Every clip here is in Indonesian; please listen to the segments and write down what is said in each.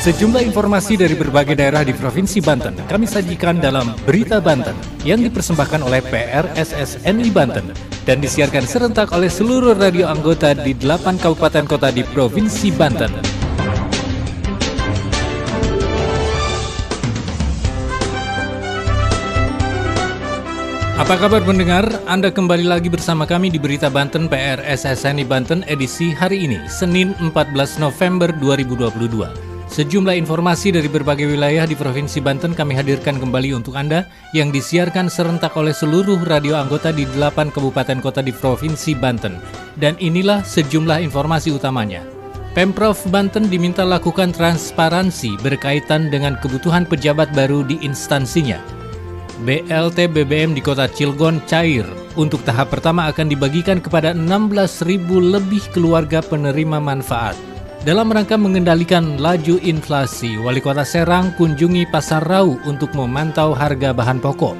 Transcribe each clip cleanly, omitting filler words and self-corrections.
Sejumlah informasi dari berbagai daerah di Provinsi Banten kami sajikan dalam Berita Banten yang dipersembahkan oleh PRSSNI Banten dan disiarkan serentak oleh seluruh radio anggota di 8 kabupaten kota di Provinsi Banten. Apa kabar pendengar? Anda kembali lagi bersama kami di Berita Banten PRSSNI Banten edisi hari ini, Senin 14 November 2022. Sejumlah informasi dari berbagai wilayah di Provinsi Banten kami hadirkan kembali untuk Anda yang disiarkan serentak oleh seluruh radio anggota di 8 kabupaten kota di Provinsi Banten. Dan inilah sejumlah informasi utamanya. Pemprov Banten diminta lakukan transparansi berkaitan dengan kebutuhan pejabat baru di instansinya. BLT BBM di Kota Cilegon cair. Untuk tahap pertama akan dibagikan kepada 16.000 lebih keluarga penerima manfaat. Dalam rangka mengendalikan laju inflasi, Wali Kota Serang kunjungi Pasar Rau untuk memantau harga bahan pokok.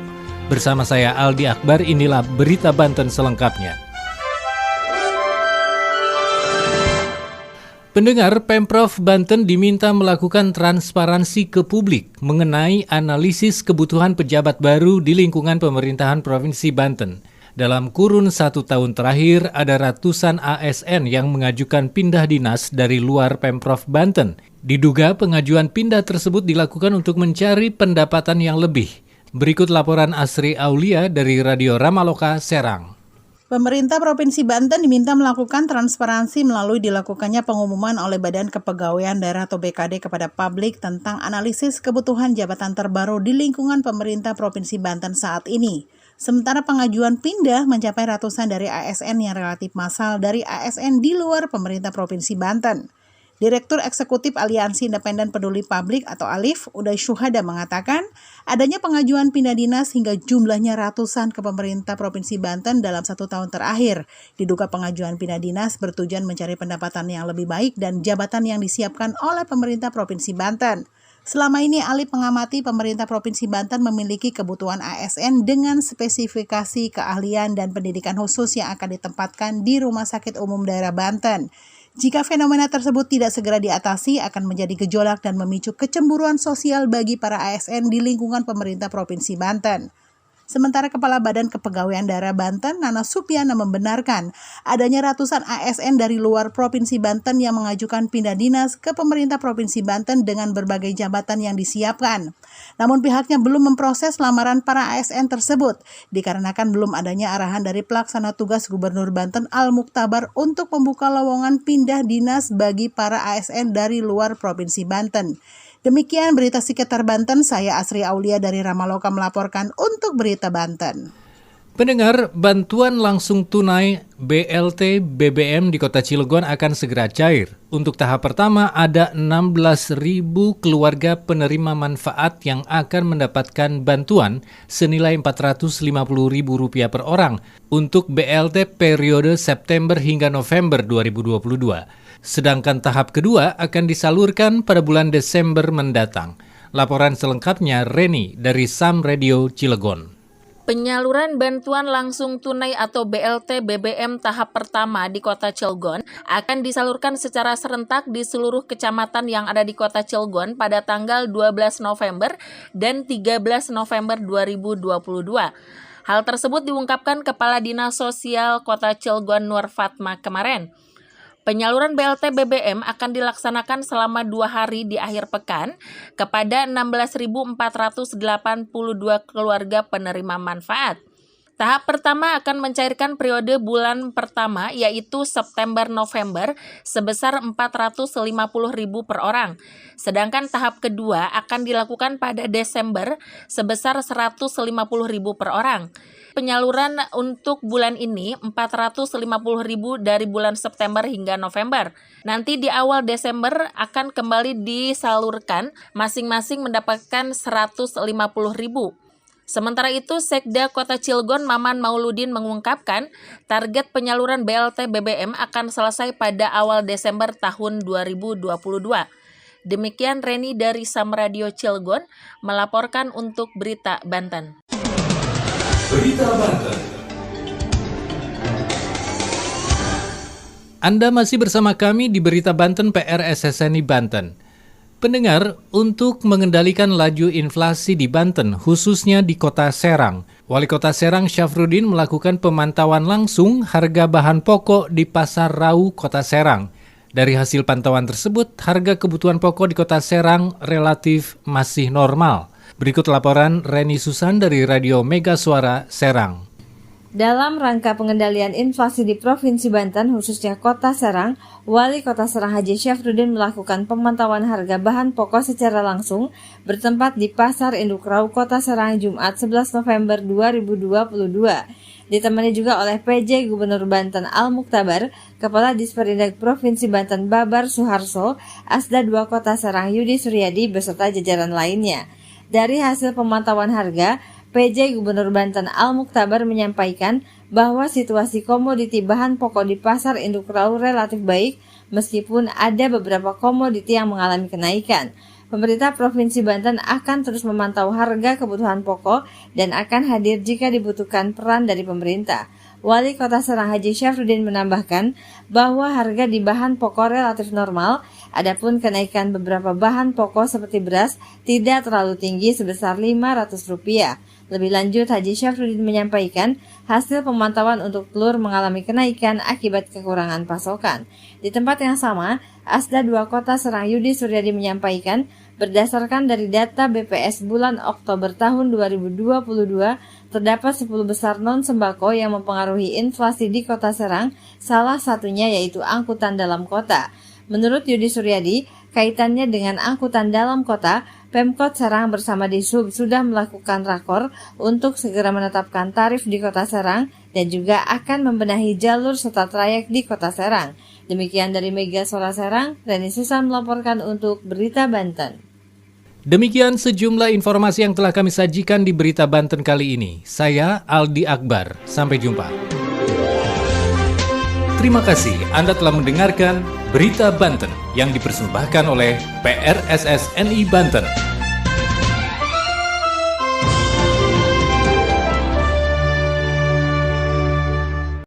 Bersama saya Aldi Akbar, inilah Berita Banten selengkapnya. Pendengar, Pemprov Banten diminta melakukan transparansi ke publik mengenai analisis kebutuhan pejabat baru di lingkungan pemerintahan Provinsi Banten. Dalam kurun 1 tahun terakhir, ada ratusan ASN yang mengajukan pindah dinas dari luar Pemprov Banten. Diduga pengajuan pindah tersebut dilakukan untuk mencari pendapatan yang lebih. Berikut laporan Asri Aulia dari Radio Ramaloka, Serang. Pemerintah Provinsi Banten diminta melakukan transparansi melalui dilakukannya pengumuman oleh Badan Kepegawaian Daerah atau BKD kepada publik tentang analisis kebutuhan jabatan terbaru di lingkungan pemerintah Provinsi Banten saat ini. Sementara pengajuan pindah mencapai ratusan dari ASN yang relatif massal dari ASN di luar pemerintah Provinsi Banten. Direktur Eksekutif Aliansi Independen Peduli Publik atau ALIF, Uday Syuhada mengatakan, adanya pengajuan pindah dinas hingga jumlahnya ratusan ke pemerintah Provinsi Banten dalam 1 tahun terakhir. Diduga pengajuan pindah dinas bertujuan mencari pendapatan yang lebih baik dan jabatan yang disiapkan oleh pemerintah Provinsi Banten. Selama ini ALIF mengamati pemerintah Provinsi Banten memiliki kebutuhan ASN dengan spesifikasi keahlian dan pendidikan khusus yang akan ditempatkan di Rumah Sakit Umum Daerah Banten. Jika fenomena tersebut tidak segera diatasi, akan menjadi gejolak dan memicu kecemburuan sosial bagi para ASN di lingkungan pemerintah Provinsi Banten. Sementara Kepala Badan Kepegawaian Daerah Banten, Nana Supiana membenarkan adanya ratusan ASN dari luar Provinsi Banten yang mengajukan pindah dinas ke pemerintah Provinsi Banten dengan berbagai jabatan yang disiapkan. Namun pihaknya belum memproses lamaran para ASN tersebut, dikarenakan belum adanya arahan dari pelaksana tugas Gubernur Banten Al-Muktabar untuk membuka lowongan pindah dinas bagi para ASN dari luar Provinsi Banten. Demikian berita sekitar Banten, saya Asri Aulia dari Ramaloka melaporkan untuk Berita Banten. Pendengar, bantuan langsung tunai BLT BBM di Kota Cilegon akan segera cair. Untuk tahap pertama ada 16.000 keluarga penerima manfaat yang akan mendapatkan bantuan senilai Rp450.000 per orang untuk BLT periode September hingga November 2022. Sedangkan tahap kedua akan disalurkan pada bulan Desember mendatang. Laporan selengkapnya Reni dari Sam Radio Cilegon. Penyaluran bantuan langsung tunai atau BLT BBM tahap pertama di Kota Cilegon akan disalurkan secara serentak di seluruh kecamatan yang ada di Kota Cilegon pada tanggal 12 November dan 13 November 2022. Hal tersebut diungkapkan Kepala Dinas Sosial Kota Cilegon Nur Fatma kemarin. Penyaluran BLT BBM akan dilaksanakan selama 2 hari di akhir pekan kepada 16.482 keluarga penerima manfaat. Tahap pertama akan mencairkan periode bulan pertama yaitu September-November sebesar Rp450.000 per orang. Sedangkan tahap kedua akan dilakukan pada Desember sebesar Rp150.000 per orang. Penyaluran untuk bulan ini Rp450.000 dari bulan September hingga November. Nanti di awal Desember akan kembali disalurkan, masing-masing mendapatkan Rp150.000. Sementara itu, Sekda Kota Cilegon Maman Mauludin mengungkapkan target penyaluran BLT BBM akan selesai pada awal Desember tahun 2022. Demikian Reni dari Sam Radio Cilegon melaporkan untuk Berita Banten. Berita Banten. Anda masih bersama kami di Berita Banten PRSSNI Banten. Pendengar, untuk mengendalikan laju inflasi di Banten, khususnya di Kota Serang, Wali Kota Serang Syafruddin melakukan pemantauan langsung harga bahan pokok di Pasar Rau Kota Serang. Dari hasil pantauan tersebut, harga kebutuhan pokok di Kota Serang relatif masih normal. Berikut laporan Reni Susan dari Radio Mega Suara Serang. Dalam rangka pengendalian inflasi di Provinsi Banten, khususnya Kota Serang, Wali Kota Serang Haji Syafruddin melakukan pemantauan harga bahan pokok secara langsung bertempat di Pasar Induk Rau Kota Serang Jumat 11 November 2022. Ditemani juga oleh PJ Gubernur Banten Al-Muktabar, Kepala Disperindak Provinsi Banten Babar Suharso, Asda 2 Kota Serang Yudi Suryadi beserta jajaran lainnya. Dari hasil pemantauan harga, PJ Gubernur Banten Al-Muktabar menyampaikan bahwa situasi komoditi bahan pokok di Pasar Induk Rau relatif baik meskipun ada beberapa komoditi yang mengalami kenaikan. Pemerintah Provinsi Banten akan terus memantau harga kebutuhan pokok dan akan hadir jika dibutuhkan peran dari pemerintah. Wali Kota Serang Haji Syafruddin menambahkan bahwa harga di bahan pokok relatif normal, adapun kenaikan beberapa bahan pokok seperti beras tidak terlalu tinggi sebesar Rp500. Lebih lanjut, Haji Syafruddin menyampaikan hasil pemantauan untuk telur mengalami kenaikan akibat kekurangan pasokan. Di tempat yang sama, Asda 2 Kota Serang Yudi Suryadi menyampaikan berdasarkan dari data BPS bulan Oktober tahun 2022, terdapat 10 besar non-sembako yang mempengaruhi inflasi di Kota Serang, salah satunya yaitu angkutan dalam kota. Menurut Yudi Suryadi, kaitannya dengan angkutan dalam kota, Pemkot Serang bersama Dishub sudah melakukan rakor untuk segera menetapkan tarif di Kota Serang dan juga akan membenahi jalur serta trayek di Kota Serang. Demikian dari Mega Suara Serang, Reni Susan melaporkan untuk Berita Banten. Demikian sejumlah informasi yang telah kami sajikan di Berita Banten kali ini. Saya Aldi Akbar. Sampai jumpa. Terima kasih Anda telah mendengarkan Berita Banten yang dipersembahkan oleh PRSSNI Banten.